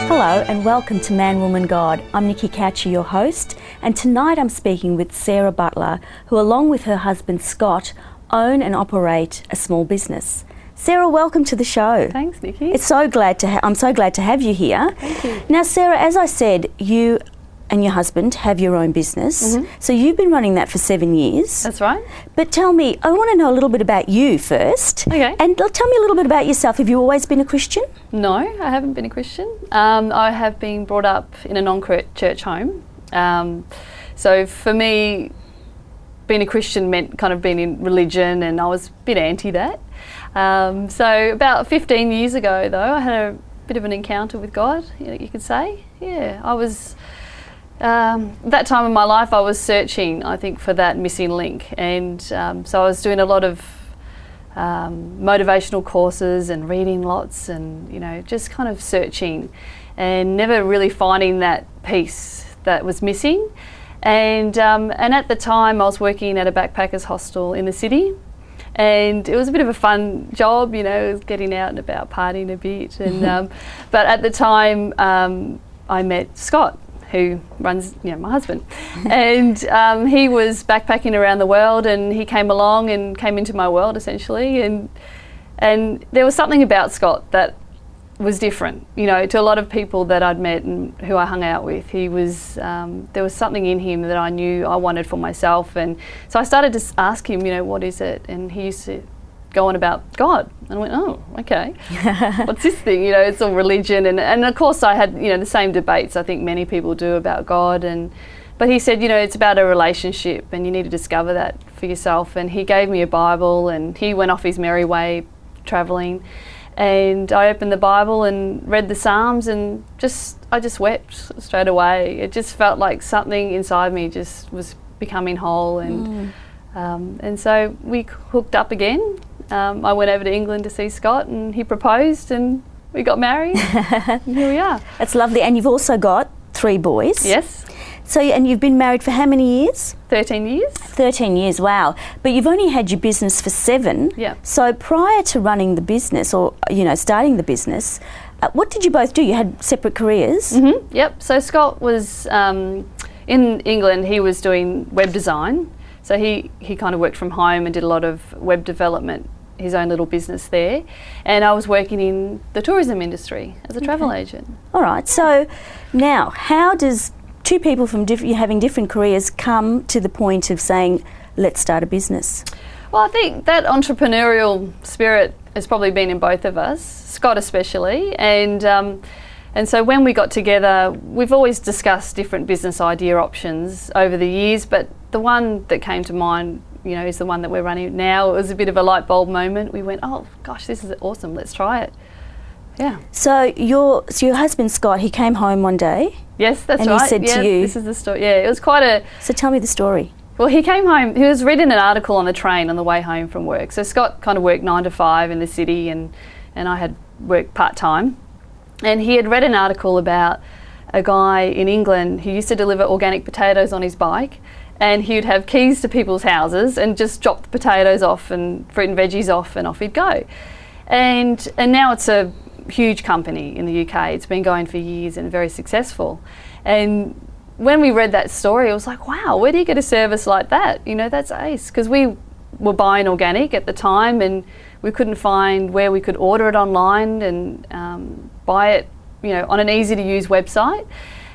Hello and welcome to Man, Woman, God. I'm Nikki Cauchi, your host, and tonight I'm speaking with Sarah Butler, who along with her husband Scott own and operate a small business. Sarah, welcome to the show. Thanks, Nikki. I'm so glad to have you here. Thank you. Now, Sarah, as I said, you and your husband have your own business. So you've been running that for 7 years. That's right. But tell me, I want to know a little bit about you first. Okay. And tell me a little bit about yourself. Have you always been a Christian? No, I haven't been a Christian. I have been brought up in a non-church home. So for me, being a Christian meant kind of being in religion, and I was a bit anti that. So about 15 years ago, though, I had a bit of an encounter with God, you could say. Yeah, I was... that time in my life I was searching, I think, for that missing link, and so I was doing a lot of motivational courses and reading lots, and just kind of searching and never really finding that piece that was missing. And at the time I was working at a backpackers hostel in the city, and it was a bit of a fun job, it was getting out and about, partying a bit, and but at the time I met Scott, who runs, my husband, and he was backpacking around the world, and he came along and came into my world essentially, and there was something about Scott that was different, to a lot of people that I'd met and who I hung out with. He was, there was something in him that I knew I wanted for myself, and so I started to ask him, what is it? And he used to go on about God, and I went, oh, okay, what's this thing? It's all religion, and of course I had the same debates I think many people do about God, but he said, it's about a relationship, and you need to discover that for yourself. And he gave me a Bible, and he went off his merry way travelling, and I opened the Bible and read the Psalms, and I just wept straight away. It just felt like something inside me just was becoming whole, and so we hooked up again. I went over to England to see Scott, and he proposed, and we got married, and here we are. That's lovely. And you've also got 3 boys. Yes. So, and you've been married for how many years? 13 years. 13 years, wow. But you've only had your business for 7. Yeah. So prior to running the business, or, starting the business, what did you both do? You had separate careers? Mm-hmm. Yep. So Scott was, in England, he was doing web design. So he kind of worked from home and did a lot of web development, his own little business there. And I was working in the tourism industry as a travel agent. All right. So now, how does 2 people from having different careers come to the point of saying, let's start a business? Well, I think that entrepreneurial spirit has probably been in both of us, Scott especially. And so when we got together, we've always discussed different business idea options over the years, but the one that came to mind, is the one that we're running now. It was a bit of a light bulb moment. We went, oh gosh, this is awesome, let's try it. Yeah. So your husband Scott, he came home one day. Yes, that's right. And he said to you, this is the story. Yeah, it was quite a... So tell me the story. Well, he came home, he was reading an article on the train on the way home from work. So Scott kind of worked 9 to 5 in the city, and I had worked part-time. And he had read an article about a guy in England who used to deliver organic potatoes on his bike, and he would have keys to people's houses and just drop the potatoes off and fruit and veggies off, and off he'd go. And now it's a huge company in the UK. It's been going for years and very successful. And when we read that story, it was like, wow, where do you get a service like that? That's ace. Because we were buying organic at the time, and we couldn't find where we could order it online and buy it, on an easy to use website.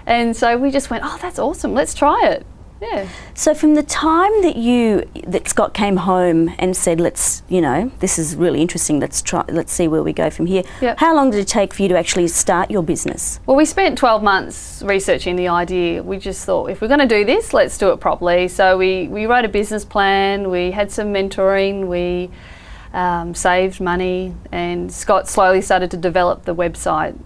And so we just went, oh, that's awesome, let's try it. Yeah. So from the time that Scott came home and said, let's, this is really interesting, let's see where we go from here. Yep. How long did it take for you to actually start your business? Well, we spent 12 months researching the idea. We just thought, if we're going to do this, let's do it properly. So we wrote a business plan, we had some mentoring, we saved money, and Scott slowly started to develop the website.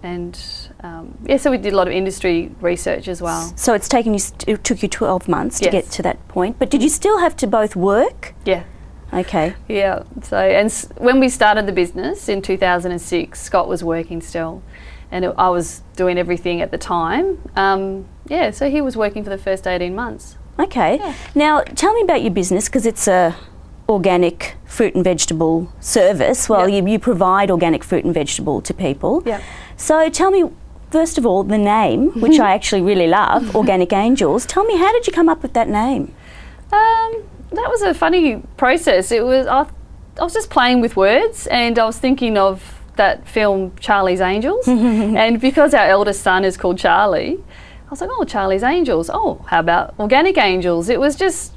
And so we did a lot of industry research as well. So it took you 12 months to get to that point, but did you still have to both work? Yeah. Okay. Yeah. So when we started the business in 2006, Scott was working still, and I was doing everything at the time. So he was working for the first 18 months. Okay. Yeah. Now tell me about your business, because it's a organic fruit and vegetable service. Well, you provide organic fruit and vegetable to people. Yeah. So tell me, first of all, the name, which I actually really love, Organic Angels. Tell me, how did you come up with that name? That was a funny process. It was I was just playing with words, and I was thinking of that film Charlie's Angels, and because our eldest son is called Charlie, I was like, oh, Charlie's Angels. Oh, how about Organic Angels? It was just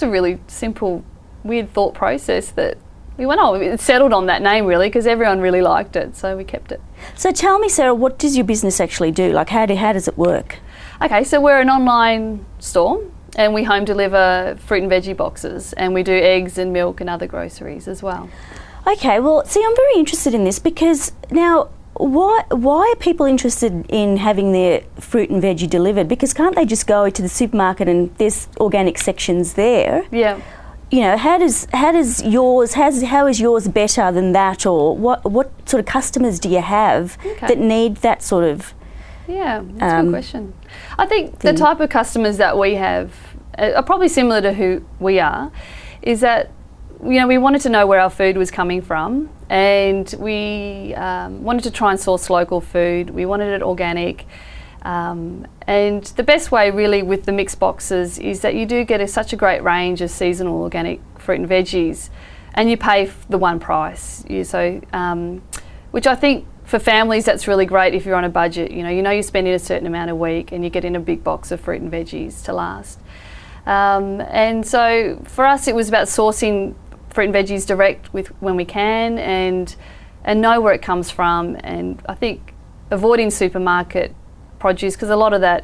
a really simple, weird thought process that we went, oh, it settled on that name really because everyone really liked it, so we kept it. So tell me, Sarah, what does your business actually do? Like, how does it work? Okay, so we're an online store, and we home deliver fruit and veggie boxes, and we do eggs and milk and other groceries as well. Okay, well, see, I'm very interested in this because now, why are people interested in having their fruit and veggie delivered? Because can't they just go to the supermarket and there's organic sections there? Yeah. You know, how is yours better than that, or what sort of customers do you have that need that sort of? Yeah, that's a good question. I think the type of customers that we have are probably similar to who we are, is that, you know, we wanted to know where our food was coming from, and we wanted to try and source local food. We wanted it organic, and the best way really with the mixed boxes is that you do get such a great range of seasonal organic fruit and veggies, and you pay the one price. Which I think for families that's really great if you're on a budget. You know you're spending a certain amount a week, and you're getting a big box of fruit and veggies to last. And so for us, it was about sourcing fruit and veggies direct when we can, and know where it comes from. And I think avoiding supermarket produce, because a lot of that,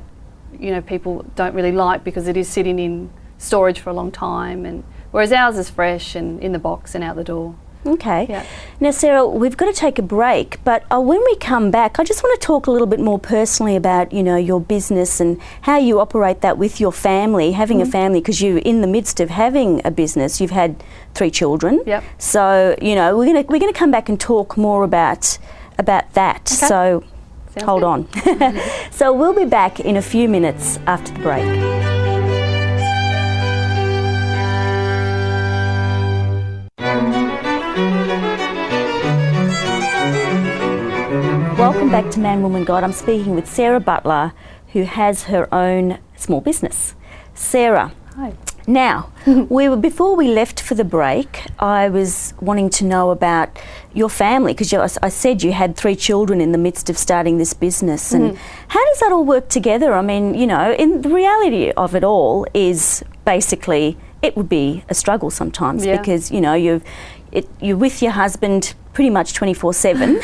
you know, people don't really like because it is sitting in storage for a long time, and whereas ours is fresh and in the box and out the door. Okay. Yeah. Now, Sarah, we've got to take a break, but when we come back, I just want to talk a little bit more personally about, you know, your business and how you operate that with your family, having a family, because you're in the midst of having a business. You've had 3 children. Yep. So, you know, we're gonna come back and talk more about that. Okay. So, Sounds hold good. on. So we'll be back in a few minutes after the break. Welcome back to Man, Woman, God. I'm speaking with Sarah Butler, who has her own small business. Sarah. Hi. Now, before we left for the break, I was wanting to know about your family, because I said you had 3 children in the midst of starting this business. And how does that all work together? I mean, you know, the reality of it all is basically it would be a struggle sometimes, because, you know, you're with your husband pretty much 24/7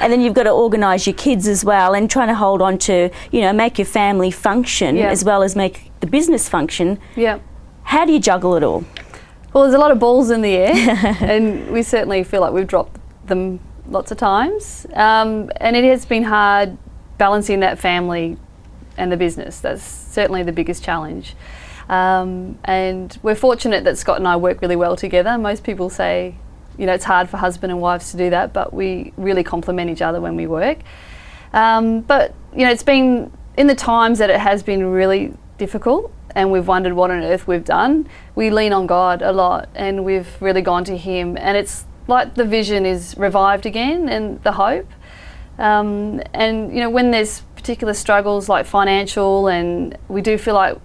and then you've got to organise your kids as well, and trying to hold on to, you know, make your family function as well as make the business function. Yeah. How do you juggle it all? Well, there's a lot of balls in the air and we certainly feel like we've dropped them lots of times, and it has been hard balancing that family and the business. That's certainly the biggest challenge. And we're fortunate that Scott and I work really well together. Most people say, you know, it's hard for husband and wives to do that, but we really complement each other when we work. But, you know, it's been in the times that it has been really difficult and we've wondered what on earth we've done. We lean on God a lot, and we've really gone to Him, and it's like the vision is revived again, and the hope. And, you know, when there's particular struggles like financial, and we do feel like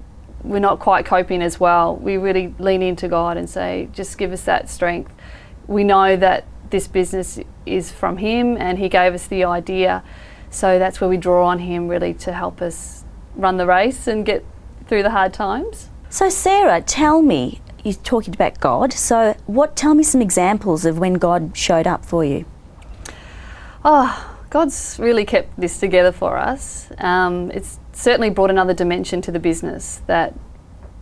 we're not quite coping as well, we really lean into God and say, just give us that strength. We know that this business is from Him, and He gave us the idea, so that's where we draw on Him really to help us run the race and get through the hard times. So Sarah, tell me, you're talking about God, so tell me some examples of when God showed up for you. Oh, God's really kept this together for us. It's certainly brought another dimension to the business that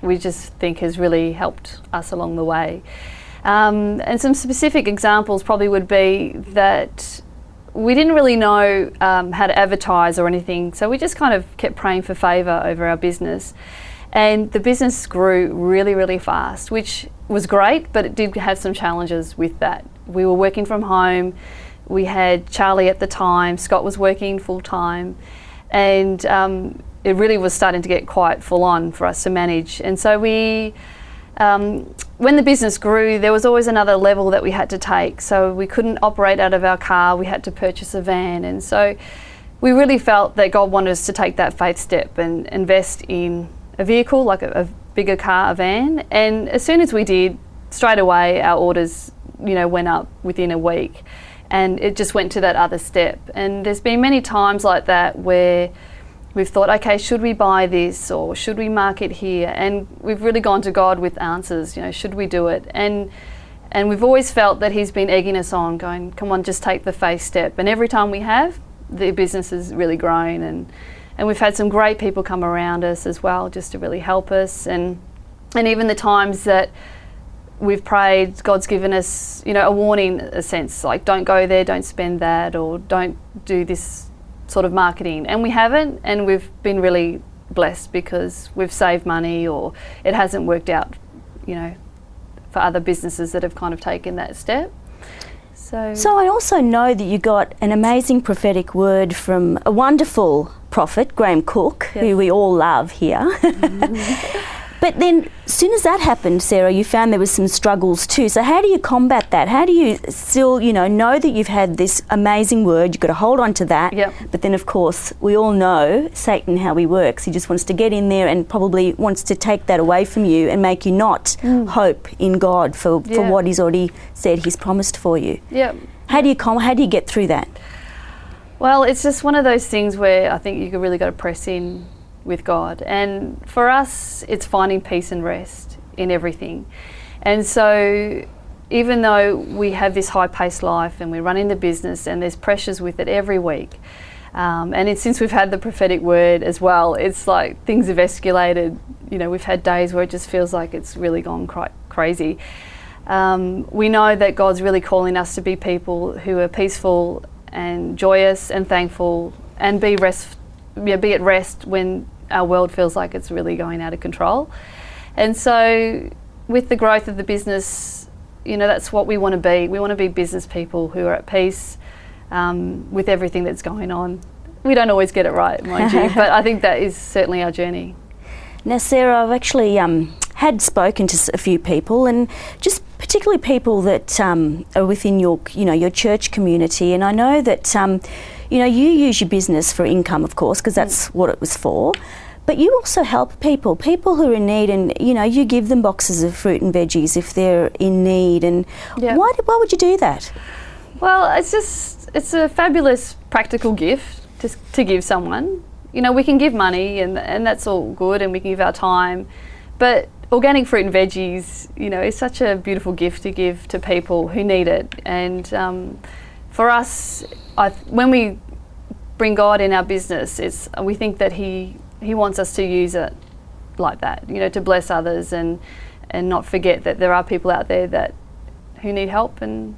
we just think has really helped us along the way. And some specific examples probably would be that we didn't really know how to advertise or anything, so we just kind of kept praying for favour over our business. And the business grew really, really fast, which was great, but it did have some challenges with that. We were working from home. We had Charlie at the time. Scott was working full time, and it really was starting to get quite full on for us to manage. And so we, when the business grew, there was always another level that we had to take. So we couldn't operate out of our car. We had to purchase a van, and so we really felt that God wanted us to take that faith step and invest in a vehicle, like a bigger car, a van. And as soon as we did, straight away our orders, went up within a week, and it just went to that other step. And there's been many times like that where we've thought, okay, should we buy this or should we mark it here? And we've really gone to God with answers, should we do it? And we've always felt that He's been egging us on, going, come on, just take the faith step. And every time we have, the business has really grown, and we've had some great people come around us as well, just to really help us. And even the times that we've prayed, God's given us, a warning, a sense, like, don't go there, don't spend that, or don't do this sort of marketing. And we haven't, and we've been really blessed because we've saved money, or it hasn't worked out, for other businesses that have kind of taken that step. So I also know that you got an amazing prophetic word from a wonderful prophet, Graham Cook, yes, who we all love here. But then, as soon as that happened, Sarah, you found there was some struggles too. So how do you combat that? How do you still, know that you've had this amazing word, you've got to hold on to that. Yep. But then, of course, we all know Satan, how he works. He just wants to get in there and probably wants to take that away from you and make you not hope in God for what He's already said He's promised for you. Yep. How do you get through that? Well, it's just one of those things where I think you really got to press in with God. And for us, it's finding peace and rest in everything. And so even though we have this high-paced life and we're running the business and there's pressures with it every week, since we've had the prophetic word as well, it's like things have escalated. We've had days where it just feels like it's really gone crazy. We know that God's really calling us to be people who are peaceful and joyous and thankful, and be at rest when our world feels like it's really going out of control. And so with the growth of the business, that's what we want to be. We want to be business people who are at peace with everything that's going on. We don't always get it right, mind you, but I think that is certainly our journey. Now, Sarah, I've actually had spoken to a few people, and just particularly people that are within your church community, and I know that you use your business for income, of course, because that's what it was for. But you also help people who are in need, and you give them boxes of fruit and veggies if they're in need. And why would you do that? Well, it's a fabulous practical gift to give someone. We can give money, and that's all good, and we can give our time, but organic fruit and veggies, is such a beautiful gift to give to people who need it. And for us, when we bring God in our business, we think that He wants us to use it like that, to bless others and not forget that there are people out there who need help. And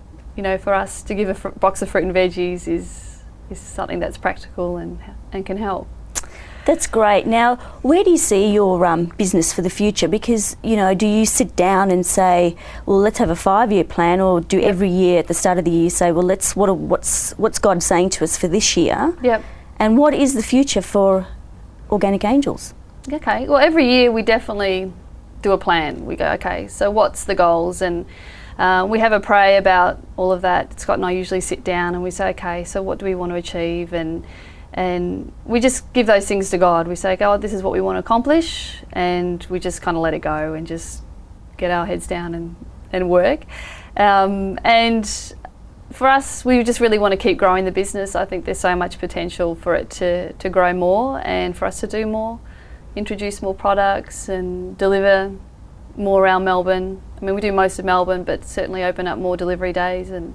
for us to give a box of fruit and veggies is something that's practical and can help. That's great. Now, where do you see your business for the future? Because, do you sit down and say, well, let's have a 5-year plan, or do every year at the start of the year say, well, what's God saying to us for this year? Yep. And what is the future for Organic Angels? Okay. Well, every year we definitely do a plan. We go, okay, so what's the goals? And we have a pray about all of that. Scott and I usually sit down and we say, okay, so what do we want to achieve? And we just give those things to God. We say, God, this is what we want to accomplish, and we just kind of let it go and just get our heads down and work. And for us, we just really want to keep growing the business. I think there's so much potential for it to grow more, and for us to do more, introduce more products and deliver more around Melbourne. I mean, we do most of Melbourne, but certainly open up more delivery days and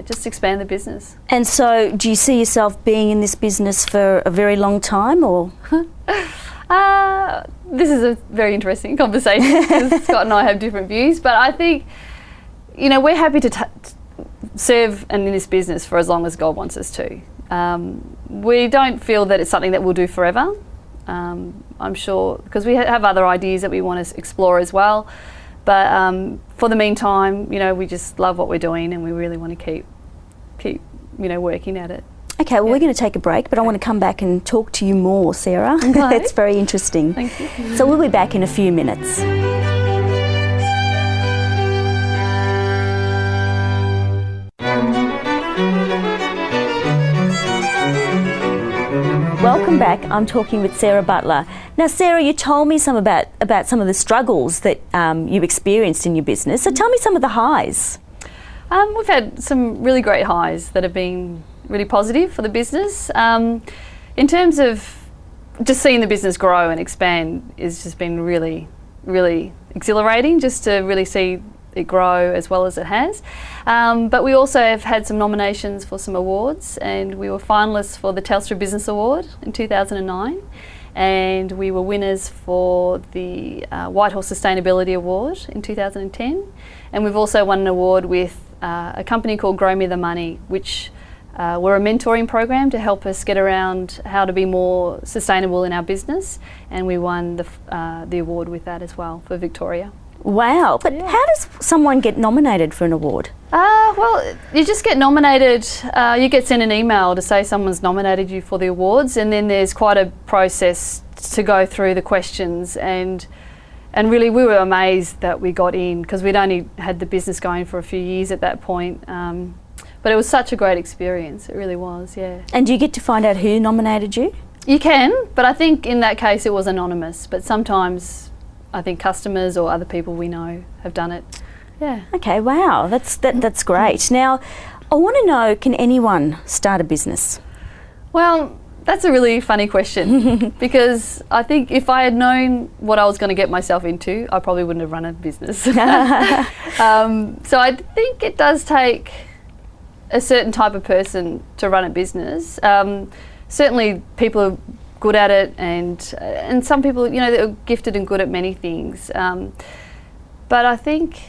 just expand the business. And so do you see yourself being in this business for a very long time, or? This is a very interesting conversation because Scott and I have different views, but I think, we're happy to serve in this business for as long as God wants us to. We don't feel that it's something that we'll do forever. I'm sure, because we have other ideas that we want to explore as well. But for the meantime, we just love what we're doing, and we really want to keep working at it. Okay, well, we're going to take a break, but I want to come back and talk to you more, Sarah. Okay. It's very interesting. Thank you. So we'll be back in a few minutes. Welcome back. I'm talking with Sarah Butler. Now, Sarah, you told me about some of the struggles that you've experienced in your business. So tell me some of the highs. We've had some really great highs that have been really positive for the business. In terms of just seeing the business grow and expand, it's just been really, really exhilarating just to really see it grow as well as it has. But we also have had some nominations for some awards, and we were finalists for the Telstra Business Award in 2009, and we were winners for the Whitehall Sustainability Award in 2010, and we've also won an award with a company called Grow Me the Money, which we're a mentoring program to help us get around how to be more sustainable in our business, and we won the award with that as well for Victoria. Wow, but how does someone get nominated for an award? Well, you just get nominated, you get sent an email to say someone's nominated you for the awards, and then there's quite a process to go through the questions, and really we were amazed that we got in, because we'd only had the business going for a few years at that point. But it was such a great experience, it really was, yeah. And do you get to find out who nominated you? You can, but I think in that case it was anonymous, but sometimes I think customers or other people we know have done it. Yeah. Okay, wow, that's great. Now, I want to know, can anyone start a business? Well, that's a really funny question because I think if I had known what I was going to get myself into, I probably wouldn't have run a business. So I think it does take a certain type of person to run a business. Certainly people are good at it, and some people, you know, they're gifted and good at many things. But I think,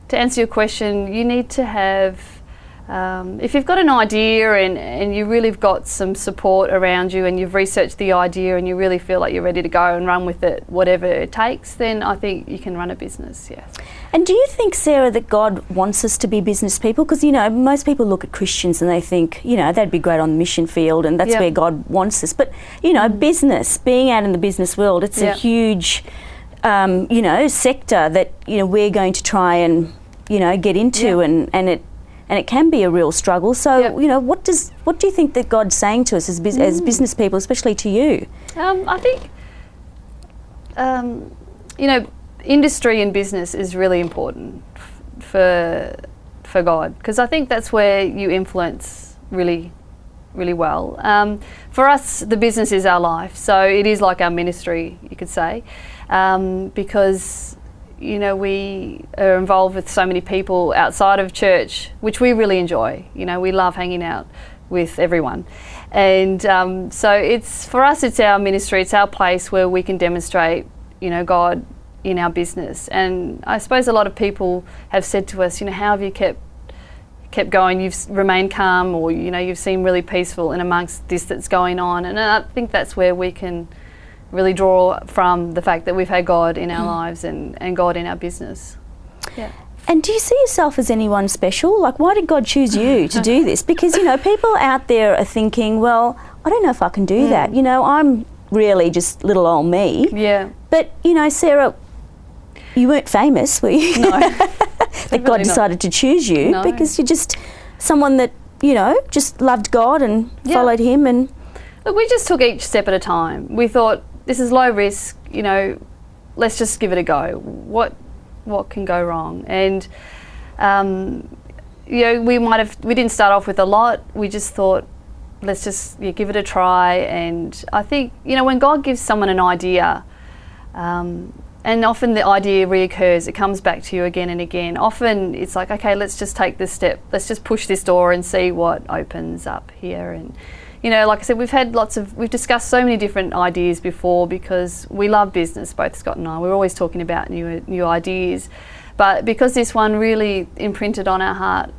to answer your question, you need to have, if you've got an idea and you really have got some support around you and you've researched the idea and you really feel like you're ready to go and run with it, whatever it takes, then I think you can run a business, yes. And do you think, Sarah, that God wants us to be business people? Because, you know, most people look at Christians and they think, you know, they'd be great on the mission field and that's where God wants us. But, you know, business, being out in the business world, it's a huge, you know, sector that, you know, we're going to try and, you know, get into and it can be a real struggle. So, you know, what do you think that God's saying to us as business people, especially to you? I think, you know, industry and business is really important for God, because I think that's where you influence really, really well. For us, the business is our life, so it is like our ministry, you could say, because, you know, we are involved with so many people outside of church, which we really enjoy. You know, we love hanging out with everyone. And so it's, for us, it's our ministry, it's our place where we can demonstrate, you know, God in our business. And I suppose a lot of people have said to us, you know, how have you kept going? You've remained calm, or, you know, you've seemed really peaceful in amongst this that's going on. And I think that's where we can really draw from the fact that we've had God in our lives and God in our business. Yeah. And do you see yourself as anyone special? Like, why did God choose you to do this? Because, you know, people out there are thinking, well, I don't know if I can do that. You know, I'm really just little old me. Yeah. But, you know, Sarah, you weren't famous, were you? No. That God decided to choose you because you're just someone that, you know, just loved God and followed him. And look, we just took each step at a time. We thought, this is low risk, you know, let's just give it a go. What can go wrong? And you know, we didn't start off with a lot. We just thought, let's just give it a try. And I think, you know, when God gives someone an idea, and often the idea reoccurs, it comes back to you again and again. Often it's like, okay, let's just take this step. Let's just push this door and see what opens up here. And, you know, like I said, we've discussed so many different ideas before, because we love business, both Scott and I. We're always talking about new ideas. But because this one really imprinted on our heart,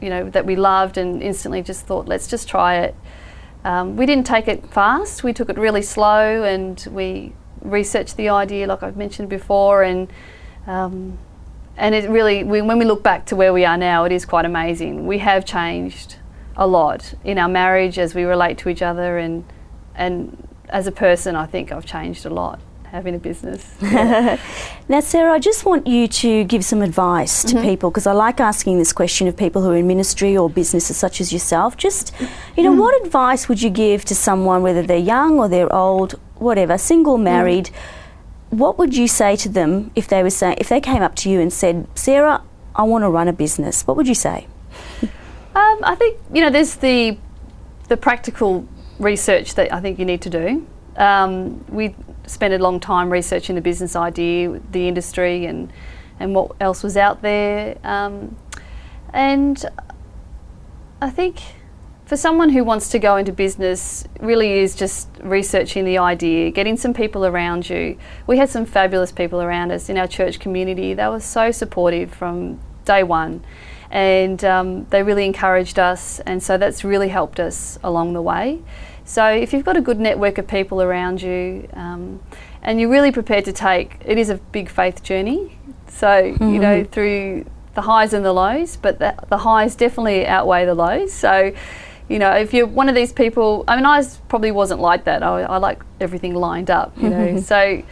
you know, that we loved, and instantly just thought, let's just try it. We didn't take it fast. We took it really slow, and we researched the idea, like I've mentioned before, and it really, when we look back to where we are now, it is quite amazing. We have changed a lot in our marriage as we relate to each other, and as a person, I think I've changed a lot, having a business. Yeah. Now, Sarah, I just want you to give some advice to people, because I like asking this question of people who are in ministry or businesses such as yourself. Just, you know, what advice would you give to someone, whether they're young or they're old, whatever, single, married? What would you say to them if they were saying, if they came up to you and said, Sarah, I want to run a business? What would you say? I think, you know, there's the practical research that I think you need to do. We spent a long time researching the business idea, the industry, and what else was out there. And I think for someone who wants to go into business, really is just researching the idea, getting some people around you. We had some fabulous people around us in our church community. They were so supportive from day one, and they really encouraged us, and so that's really helped us along the way. So if you've got a good network of people around you, and you're really prepared to take, it is a big faith journey, so you know, through the highs and the lows, but the highs definitely outweigh the lows. So you know, if you're one of these people, I mean, I probably wasn't like that. I like everything lined up, you know. So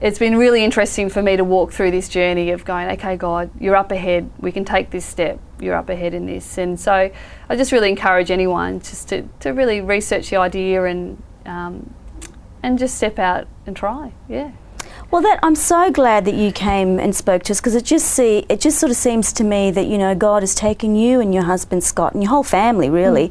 it's been really interesting for me to walk through this journey of going, okay, God, you're up ahead. We can take this step. You're up ahead in this. And so I just really encourage anyone just to really research the idea and just step out and try. Yeah. Well, I'm so glad that you came and spoke to us, because it just sort of seems to me that, you know, God has taken you and your husband Scott and your whole family really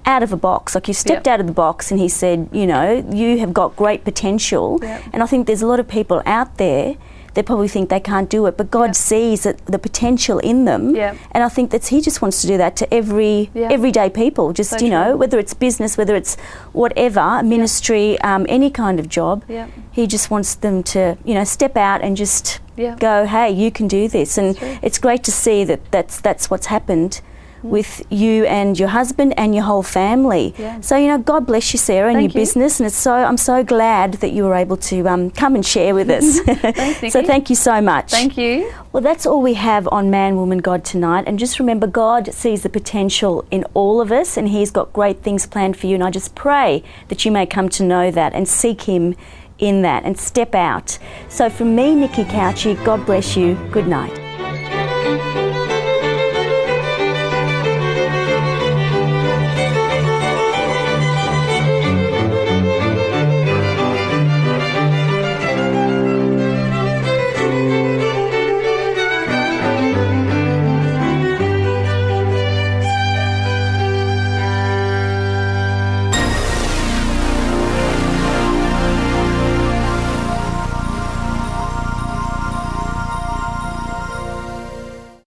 out of a box. Like, you stepped out of the box and he said, you know, you have got great potential. And I think there's a lot of people out there that probably think they can't do it, but God sees the potential in them. And I think that he just wants to do that to everyday people, just, so you know, whether it's business, whether it's whatever, ministry, any kind of job. He just wants them to, you know, step out and just go, hey, you can do this. And it's great to see that that's what's happened with you and your husband and your whole family. So, you know, God bless you, Sarah, and your business, and I'm so glad that you were able to come and share with us. Thanks, Nikki. So thank you so much. Thank you. Well, that's all we have on Man, Woman, God tonight, and just remember, God sees the potential in all of us, and he's got great things planned for you, and I just pray that you may come to know that and seek him in that and step out. So from me, Nikki Cauchi, God bless you. Good night.